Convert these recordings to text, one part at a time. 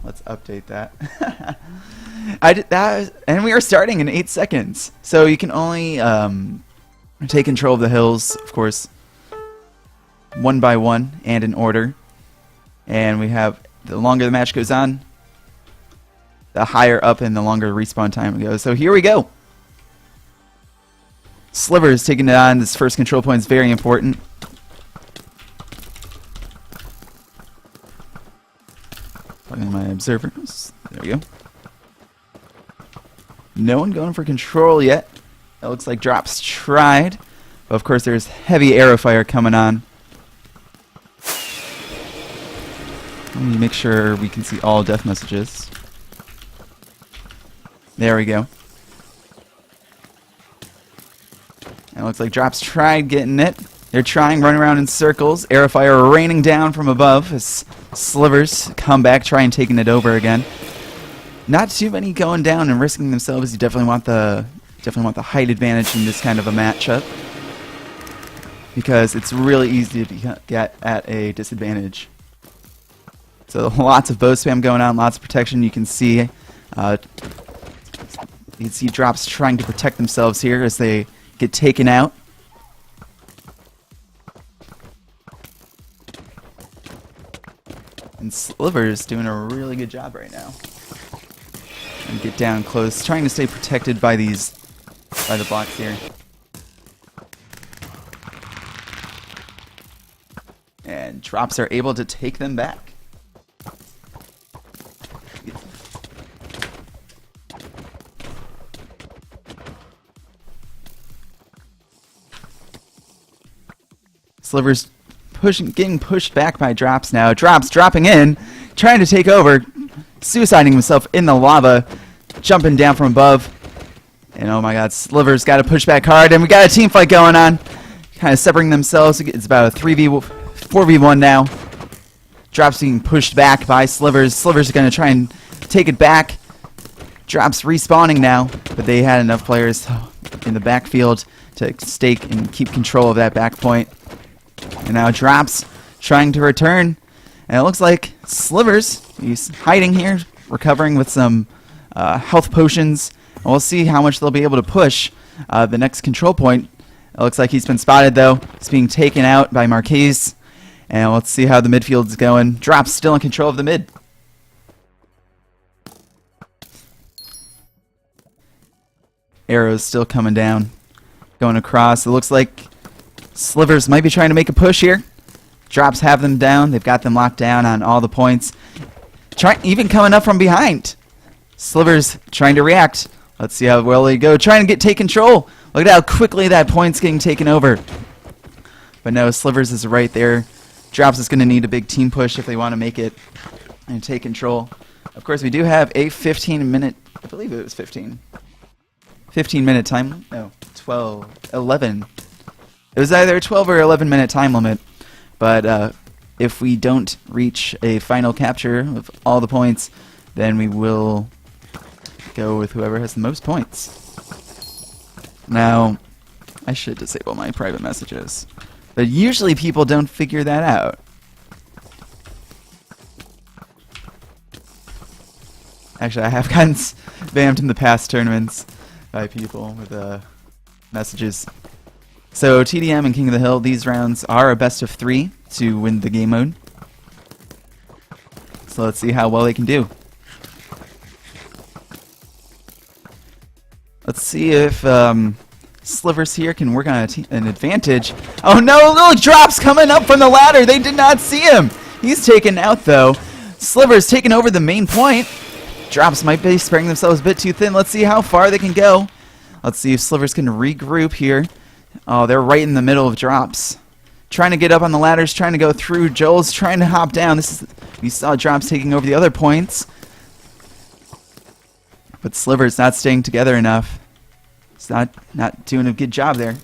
Let's update that. I did that, and we are starting in 8 seconds. So you can only take control of the hills, of course, one by one and in order. And we have, the longer the match goes on, the higher up and the longer respawn time goes. So here we go. Slivers taking it on. This first control point is very important. Plugging my observers. There we go. No one going for control yet. It looks like Drops tried. But of course there's heavy arrow fire coming on. Let me make sure we can see all death messages. There we go. And it looks like Drops tried getting it. They're trying, running around in circles. Arrow fire raining down from above as Slivers come back, trying taking it over again. Not too many going down and risking themselves. You definitely want the height advantage in this kind of a matchup, because it's really easy to get at a disadvantage. So lots of bow spam going on, lots of protection. You can see Drops trying to protect themselves here as they get taken out. And Slivers doing a really good job right now. And get down close, trying to stay protected by the blocks here. And Drops are able to take them back. Slivers getting pushed back by Drops now. Drops dropping in, trying to take over, suiciding himself in the lava, jumping down from above. And oh my god, Slivers got to push back hard, and we got a team fight going on. Kind of separating themselves. It's about a 4v1 now. Drops being pushed back by Slivers. Slivers are going to try and take it back. Drops respawning now, but they had enough players in the backfield to stake and keep control of that back point. And now Drops trying to return. And it looks like Slivers, he's hiding here, recovering with some health potions. And we'll see how much they'll be able to push the next control point. It looks like he's been spotted, though. He's being taken out by Marquez. And let's see how the midfield's going. Drops still in control of the mid. Arrows still coming down, going across. It looks like Slivers might be trying to make a push here. Drops have them down. They've got them locked down on all the points. Even coming up from behind. Slivers trying to react. Let's see how well they go. Trying to take control. Look at how quickly that point's getting taken over. But no, Slivers is right there. Drops is going to need a big team push if they want to make it and take control. Of course, we do have a 15-minute, I believe it was 15-minute time. No, 11. It was either a 12 or 11-minute time limit. But if we don't reach a final capture of all the points, then we will go with whoever has the most points. Now, I should disable my private messages, but usually people don't figure that out. Actually, I have gotten spammed in the past tournaments by people with messages. So TDM and King of the Hill, these rounds are a best of 3 to win the game mode. So let's see how well they can do. Let's see if Slivers here can work on an advantage. Oh no, little Drops coming up from the ladder. They did not see him. He's taken out though. Slivers taking over the main point. Drops might be spreading themselves a bit too thin. Let's see how far they can go. Let's see if Slivers can regroup here. Oh, they're right in the middle of Drops. Trying to get up on the ladders, trying to go through. Joel's trying to hop down. We saw Drops taking over the other points. But Slivers not staying together enough. It's not doing a good job there.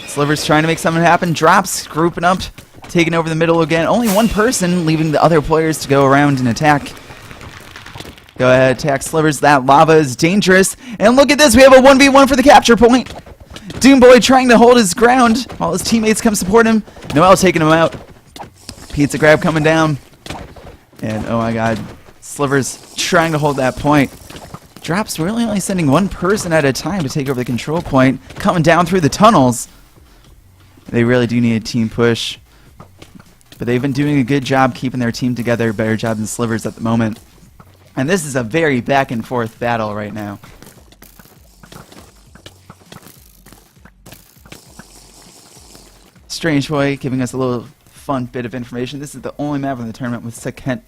Slivers trying to make something happen. Drops grouping up, taking over the middle again. Only one person, leaving the other players to go around and attack. Go ahead, attack Slivers. That lava is dangerous. And look at this, we have a 1v1 for the capture point. Doomboy trying to hold his ground while his teammates come support him. Noel taking him out. Pizza grab coming down. And oh my god, Slivers trying to hold that point. Drops really only sending one person at a time to take over the control point. Coming down through the tunnels. They really do need a team push. But they've been doing a good job keeping their team together. Better job than Slivers at the moment. And this is a very back and forth battle right now. Strange Boy giving us a little fun bit of information. This is the only map in the tournament with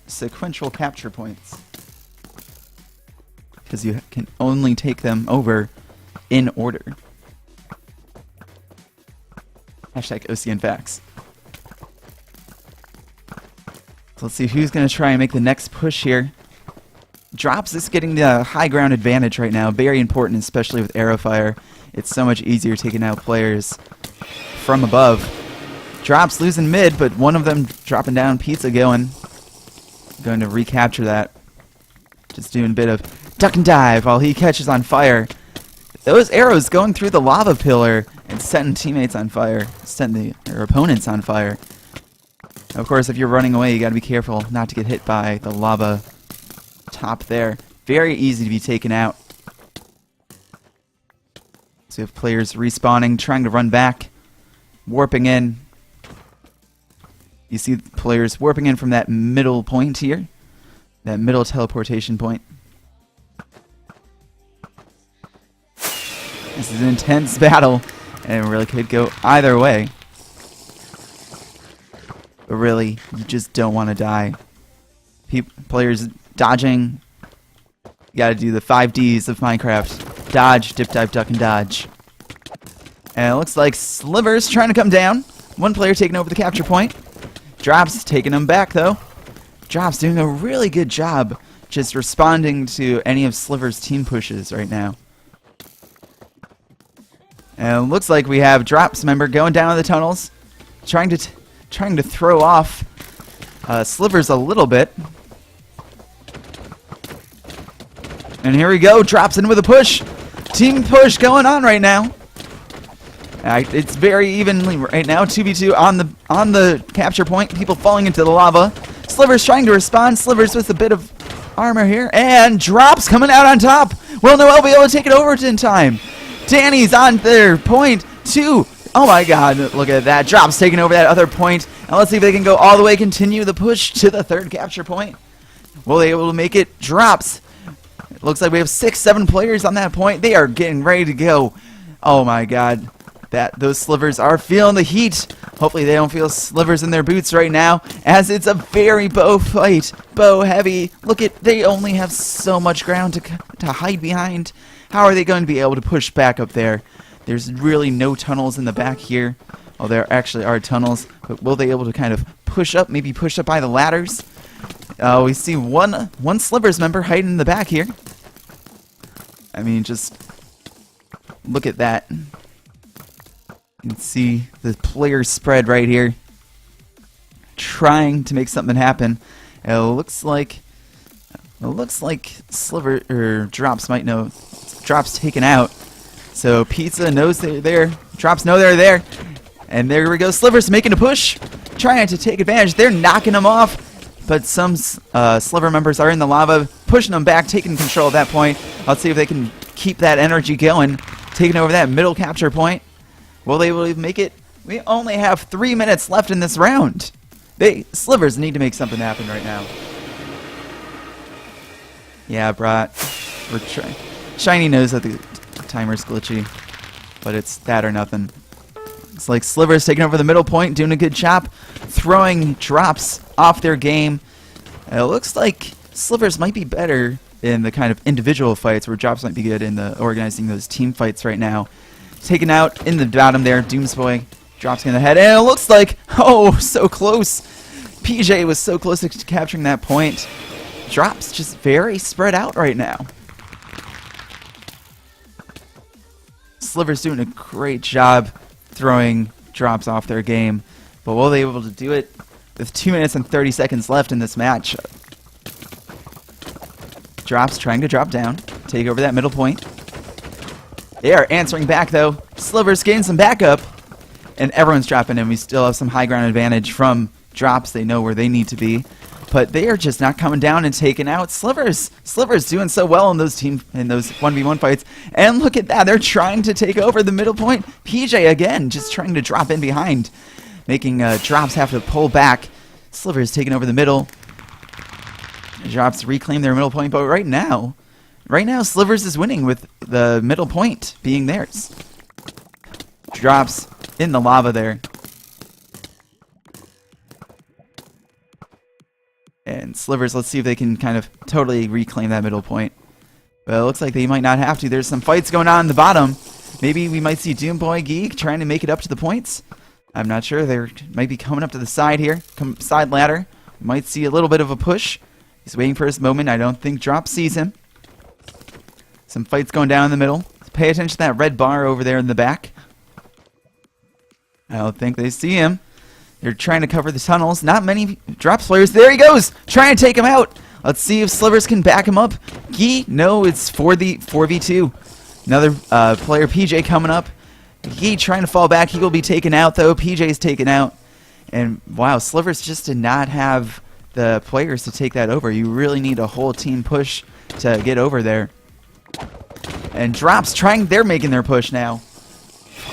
sequential capture points. Because you can only take them over in order. Hashtag OCN Facts. So let's see who's going to try and make the next push here. Drops is getting the high ground advantage right now. Very important, especially with arrow fire. It's so much easier taking out players from above. Drops losing mid, but one of them dropping down. Pizza going to recapture that. Just doing a bit of duck and dive while he catches on fire. Those arrows going through the lava pillar and setting teammates on fire, setting their opponents on fire. Of course, if you're running away, you got to be careful not to get hit by the lava top there. Very easy to be taken out. So you have players respawning, trying to run back, warping in. You see players warping in from that middle point here, that middle teleportation point. This is an intense battle, and it really could go either way. But really, you just don't want to die. Players dodging. You gotta do the 5 Ds of Minecraft. Dodge, dip, dive, duck, and dodge. And it looks like Slivers trying to come down. One player taking over the capture point. Drops taking them back, though. Drops doing a really good job just responding to any of Slivers' team pushes right now. And it looks like we have Drops member going down the tunnels, trying to throw off Slivers a little bit. And here we go, Drops in with a push. Team push going on right now. It's very evenly right now, 2v2 on the capture point. People falling into the lava. Slivers trying to respond. Slivers with a bit of armor here, and Drops coming out on top. Will Noel be able to take it over in time? Danny's on their point too. Oh my god, look at that. Drops taking over that other point. And let's see if they can go all the way, continue the push to the third capture point. Will they be able to make it? Drops. It looks like we have 6-7 players on that point. They are getting ready to go. Oh my god. Those Slivers are feeling the heat. Hopefully they don't feel Slivers in their boots right now, as it's a very bow fight. Bow heavy. Look at, they only have so much ground to hide behind. How are they going to be able to push back up there? There's really no tunnels in the back here. Oh, there actually are tunnels, but will they be able to kind of push up, maybe push up by the ladders? We see one Slivers member hiding in the back here. I mean, just look at that. You can see the player spread right here, trying to make something happen. It looks like Sliver or Drops might know. Drops taken out. So Pizza knows they're there. Drops know they're there. And there we go. Slivers making a push, trying to take advantage. They're knocking them off, but some Sliver members are in the lava, pushing them back, taking control at that point. Let's see if they can keep that energy going, taking over that middle capture point. Will they make it? We only have 3 minutes left in this round. Slivers need to make something happen right now. Yeah, Brat. We're trying. Shiny knows that the timer's glitchy, but it's that or nothing. It's like Slivers taking over the middle point, doing a good job, throwing Drops off their game. It looks like Slivers might be better in the kind of individual fights, where Drops might be good in the organizing those team fights right now. Taken out in the bottom there, Doomsboy drops in the head, and it looks like, oh, so close. PJ was so close to capturing that point. Drops just very spread out right now. Slivers doing a great job throwing Drops off their game, but will they be able to do it with 2 minutes and 30 seconds left in this match? Drops trying to drop down, take over that middle point. They are answering back, though. Slivers getting some backup, and everyone's dropping in. We still have some high ground advantage from drops. They know where they need to be. But they are just not coming down and taking out Slivers. Slivers doing so well in those 1v1 fights. And look at that. They're trying to take over the middle point. PJ again just trying to drop in behind, making drops have to pull back. Slivers taking over the middle. Drops reclaim their middle point, but right now Slivers is winning with the middle point being theirs. Drops in the lava there. And Slivers, let's see if they can kind of totally reclaim that middle point. But it looks like they might not have to. There's some fights going on in the bottom. Maybe we might see Doomboy Geek trying to make it up to the points. I'm not sure. They might be coming up to the side here. Side ladder. We might see a little bit of a push. He's waiting for his moment. I don't think Drop sees him. Some fights going down in the middle. Pay attention to that red bar over there in the back. I don't think they see him. They're trying to cover the tunnels. Not many Drops players. There he goes! Trying to take him out. Let's see if Slivers can back him up. No, it's for the 4v2. Another player, PJ, coming up. Trying to fall back. He will be taken out, though. PJ's taken out. And, wow, Slivers just did not have the players to take that over. You really need a whole team push to get over there. And Drops they're making their push now.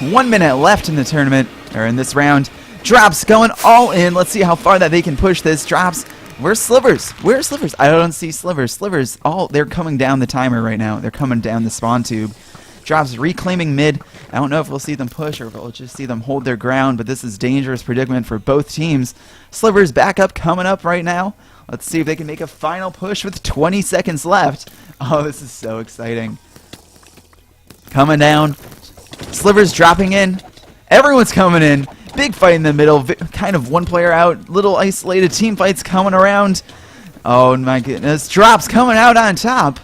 1 minute left in the tournament, or in this round. Drops going all in. Let's see how far that they can push this. Drops. Where's Slivers? Where's Slivers? I don't see Slivers. Slivers, they're coming down the timer right now. They're coming down the spawn tube. Drops reclaiming mid. I don't know if we'll see them push or if we'll just see them hold their ground, but this is dangerous predicament for both teams. Slivers back up, coming up right now. Let's see if they can make a final push with 20 seconds left. Oh, this is so exciting. Coming down. Slivers dropping in. Everyone's coming in. Big fight in the middle. Kind of one player out. Little isolated team fights coming around. Oh my goodness. Drops coming out on top.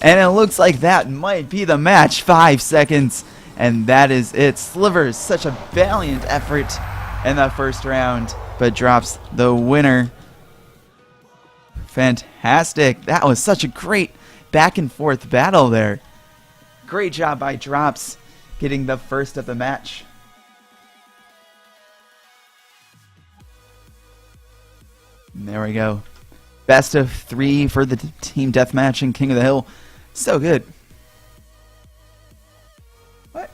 And it looks like that might be the match. 5 seconds. And that is it. Slivers, such a valiant effort in that first round. But Drops the winner. Fantastic. That was such a great back and forth battle there. Great job by Drops getting the first of the match. And there we go. Best of 3 for the team deathmatch in King of the Hill. So good. What?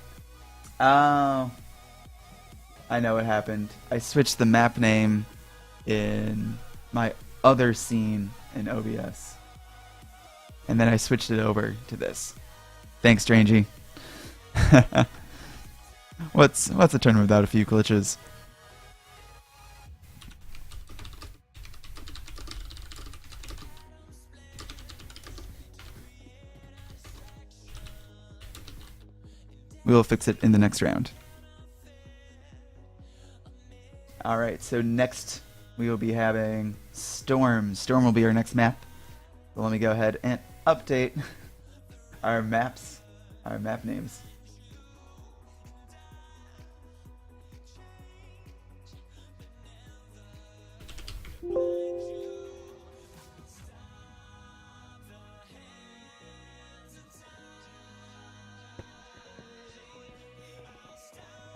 Oh. I know what happened. I switched the map name in my other scene in OBS. And then I switched it over to this. Thanks, Strangey. What's a tournament without a few glitches? We will fix it in the next round. Alright, so next we will be having Storm. Storm will be our next map. So let me go ahead and update our map names.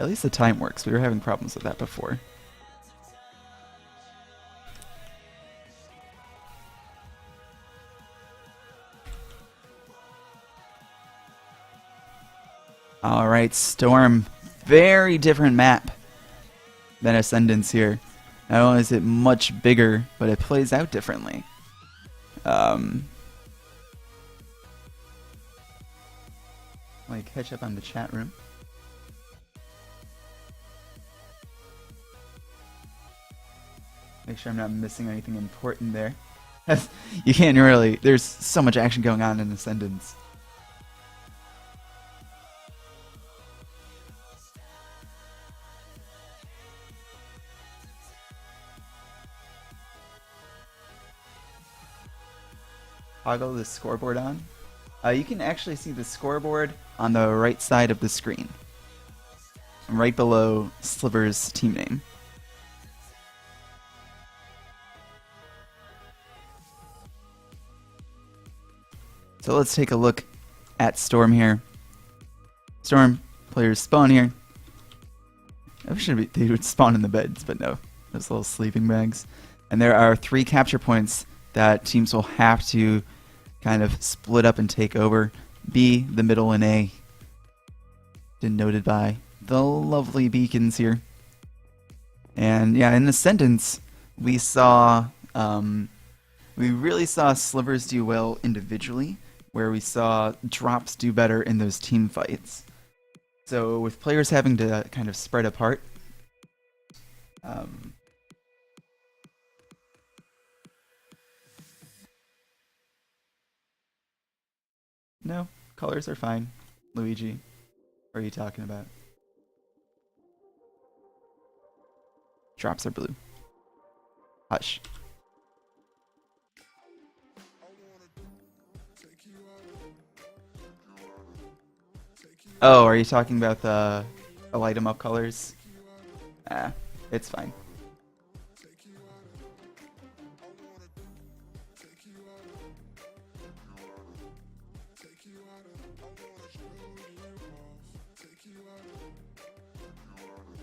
At least the time works. We were having problems with that before. Alright, Storm. Very different map than Ascendance here. Not only is it much bigger, but it plays out differently. Like, catch up on the chat room. Make sure I'm not missing anything important there. You can't really... There's so much action going on in Ascendance. Toggle the scoreboard on. You can actually see the scoreboard on the right side of the screen. Right below Slivers' team name. So let's take a look at Storm here. Storm players spawn here. They would spawn in the beds, but no. those little sleeping bags. And there are 3 capture points that teams will have to kind of split up and take over. B, the middle, and A, denoted by the lovely beacons here. And yeah, in Ascendance, we saw, we really saw Slivers do well individually, where we saw Drops do better in those team fights. So with players having to kind of spread apart, no, colors are fine. Luigi, what are you talking about? Drops are blue. Hush. Oh, are you talking about the light 'em up colors? Ah, it's fine.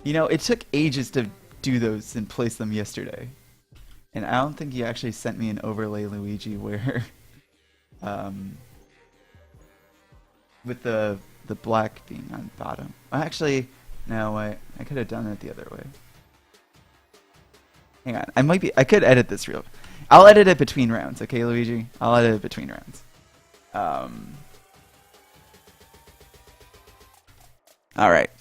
You know, it took ages to do those and place them yesterday. And I don't think you actually sent me an overlay, Luigi, where with the black being on bottom. Actually, no, I could have done it the other way. Hang on, I could edit this real. I'll edit it between rounds, okay, Luigi? I'll edit it between rounds. Alright.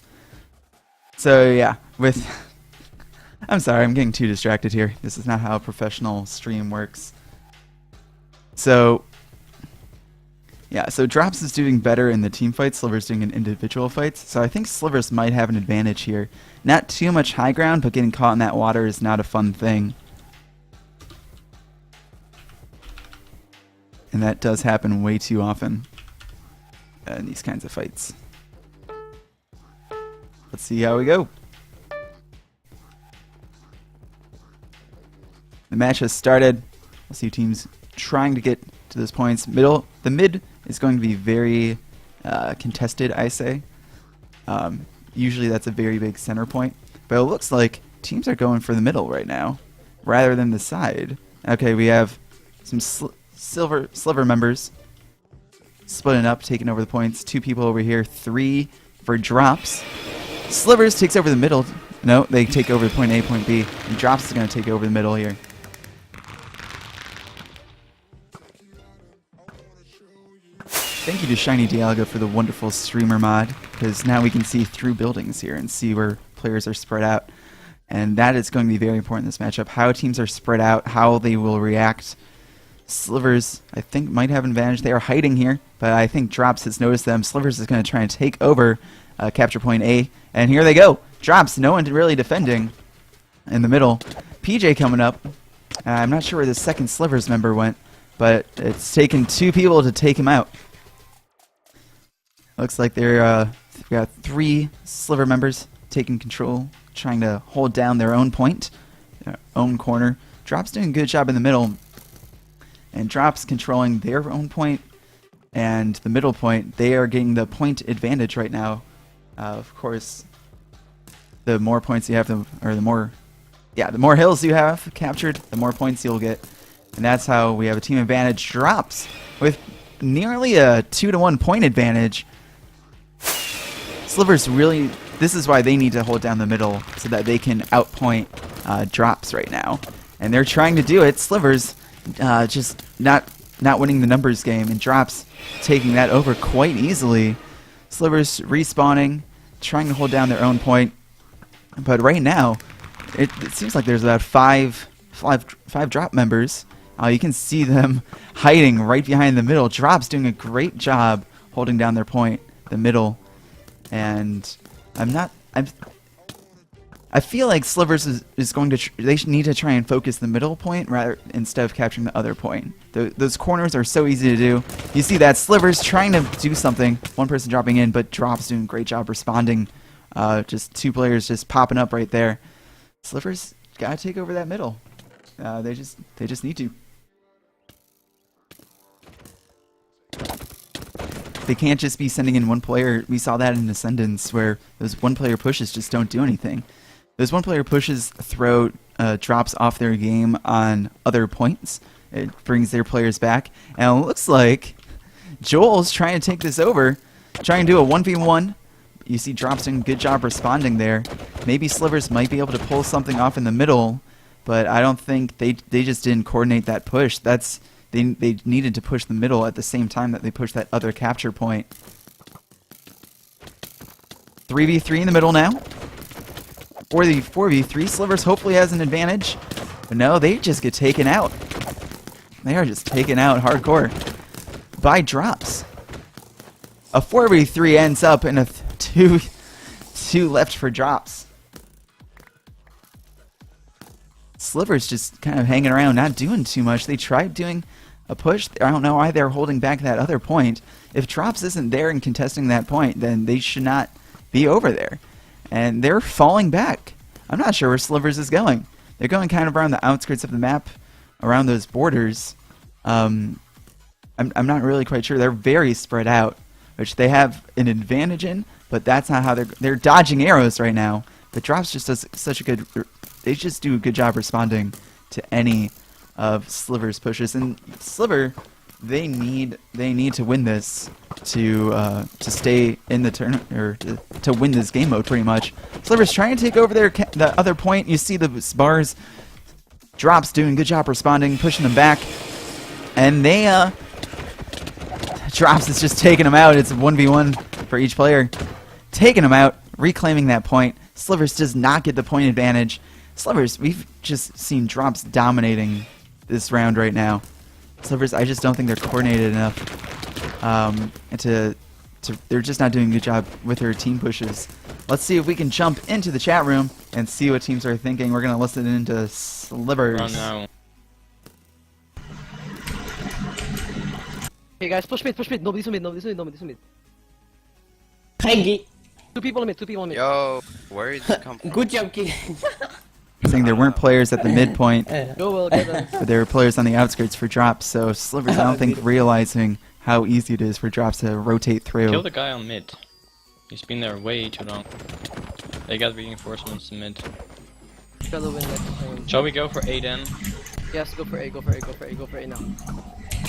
So yeah, with I'm sorry, I'm getting too distracted here. This is not how a professional stream works. So yeah, so Drops is doing better in the team fights, Slivers doing in individual fights. So I think Slivers might have an advantage here. Not too much high ground, but getting caught in that water is not a fun thing. And that does happen way too often in these kinds of fights. Let's see how we go. The match has started. We'll see teams trying to get to those points. The mid is going to be very contested, I say. Usually that's a very big center point. But it looks like teams are going for the middle right now, rather than the side. Okay, we have some Sliver members splitting up, taking over the points. 2 people over here, 3 for Drops. Slivers takes over the middle. No, they take over point A, point B. And Drops is going to take over the middle here. Thank you to Shiny Dialga for the wonderful streamer mod, because now we can see through buildings here and see where players are spread out. And that is going to be very important in this matchup. How teams are spread out, how they will react. Slivers, I think, might have an advantage. They are hiding here, but I think Drops has noticed them. Slivers is going to try and take over capture point A. And here they go. Drops, no one really defending in the middle. PJ coming up. I'm not sure where the second Slivers member went, but it's taken 2 people to take him out. Looks like they've got 3 Sliver members taking control, trying to hold down their own point, their own corner. Drops doing a good job in the middle, and Drops controlling their own point and the middle point. They are getting the point advantage right now. Of course, the more points you have, the more hills you have captured, the more points you'll get, and that's how we have a team advantage. Drops with nearly a 2-to-1 point advantage. Slivers really, this is why they need to hold down the middle so that they can outpoint Drops right now. And they're trying to do it. Slivers just not winning the numbers game, and Drops taking that over quite easily. Slivers respawning, trying to hold down their own point. But right now, it seems like there's about five Drop members. You can see them hiding right behind the middle. Drops doing a great job holding down their point, the middle. And I feel like Slivers is going to they need to try and focus the middle point rather instead of capturing the other point. Those corners are so easy to do. You see that Slivers trying to do something, one person dropping in, but Drops doing a great job responding. Just 2 players just popping up right there. Slivers gotta take over that middle. They just need to. They can't just be sending in 1 player. We saw that in Ascendance where those 1-player pushes just don't do anything. Those 1-player pushes throw drops off their game on other points. It brings their players back. And it looks like Joel's trying to take this over, trying to do a 1v1. You see Drops doing a good job responding there. Maybe Slivers might be able to pull something off in the middle, but I don't think they just didn't coordinate that push. They needed to push the middle at the same time that they pushed that other capture point. 3v3 in the middle now. Or the 4v3. Slivers hopefully has an advantage. But no, they just get taken out. They are just taken out hardcore by Drops. A 4v3 ends up in a 2 left for Drops. Slivers just kind of hanging around, not doing too much. They tried doing a push. I don't know why they're holding back that other point. If Drops isn't there and contesting that point, then they should not be over there. And they're falling back. I'm not sure where Slivers is going. They're going kind of around the outskirts of the map, around those borders. I'm not really quite sure. They're very spread out, which they have an advantage in, but that's not how they're dodging arrows right now. But Drops just does such a good. They just do a good job responding to any of Slivers' pushes. And Sliver, they need to win this to stay in the turn, or to win this game mode pretty much. Slivers trying to take over the other point. You see the bars. Drops doing a good job responding, pushing them back, and they Drops is just taking them out. It's a 1v1 for each player, taking them out, reclaiming that point. Slivers does not get the point advantage. Slivers, we've just seen Drops dominating this round right now. Slivers, I just don't think they're coordinated enough. They're just not doing a good job with their team pushes. Let's see if we can jump into the chat room and see what teams are thinking. We're going to listen into Slivers. Oh no. Hey guys, push mid, nobody's on mid. Hey, Two people on mid. Yo, where is it come from? good job, kid. Saying there weren't players at the midpoint, Go well, get them. but there were players on the outskirts for Drops. So Slivers, I don't think, realizing how easy it is for Drops to rotate through. Kill the guy on mid. He's been there way too long. They got reinforcements in mid. Fellow win next time. Shall we go for A then? Yes, go for A now.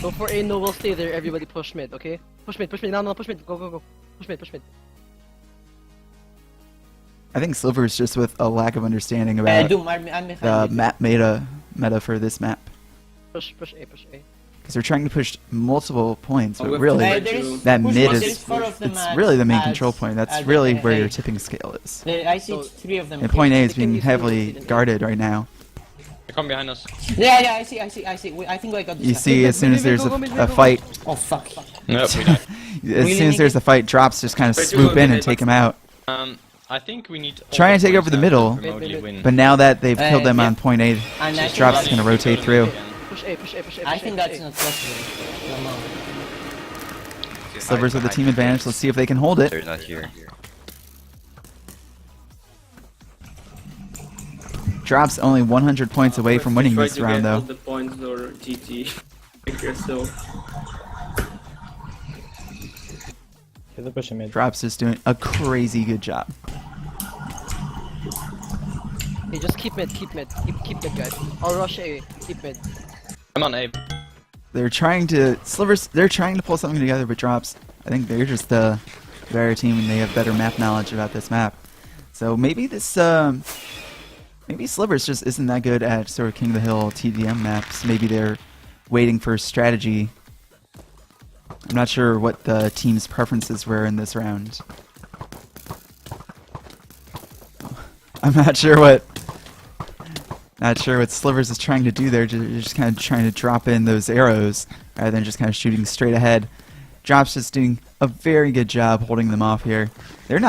Go for A, no, we'll stay there. Everybody push mid, okay? Push mid. No, push mid. Go. Push mid. I think Slivers just with a lack of understanding about the map meta for this map. Push A. Because they're trying to push multiple points, but Hey, really, that mid is it's really the main control point. That's really where your tipping scale is. I see 3 of them. And point A is They can being use heavily the- guarded right now. They come behind us. Yeah, I see. I think I got this. You see, as soon as there's a fight, Oh fuck. Nope, we died. as soon as there's a fight, Drops just kind of swoop in and take him out. I think we need to Try and take over the middle, remotely win. but now that they've killed them yeah. on point A, And I think Drops that's- is going to rotate through. Push A. I think that's not possible. Come on. Slivers with the team advantage. Let's see if they can hold it. They're not here. Drops only 100 points away from winning this round, though. The points or GG. So Drops is doing a crazy good job. Hey, just keep mid, guys. I'll rush A. Keep mid. I'm on A. They're trying to Slivers. They're trying to pull something together, but Drops. I think they're just the better team, and they have better map knowledge about this map. So maybe this, maybe Slivers just isn't that good at sort of King of the Hill TDM maps. Maybe they're waiting for strategy. I'm not sure what the team's preferences were in this round. I'm not sure what Slivers is trying to do there. Just kind of trying to drop in those arrows rather than just kind of shooting straight ahead. Drops just doing a very good job holding them off here. They're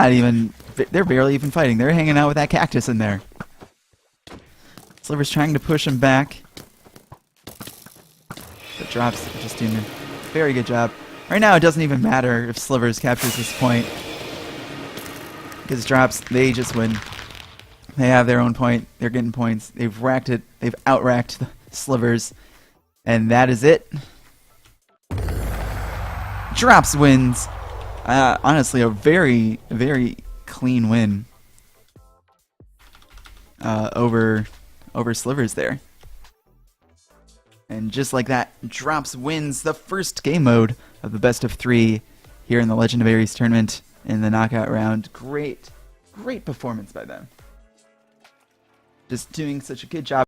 barely even fighting. They're hanging out with that cactus in there. Slivers trying to push him back. But Drops just doing a very good job. Right now it doesn't even matter if Slivers captures this point, because Drops, they just win. They have their own point. They're getting points. They've racked it. They've outracked the Slivers. And that is it. Drops wins. Honestly, a very, very clean win over over Slivers there. And just like that, Drops wins the first game mode of the best of 3 here in the Legend of Ares tournament in the knockout round. Great performance by them. Just doing such a good job.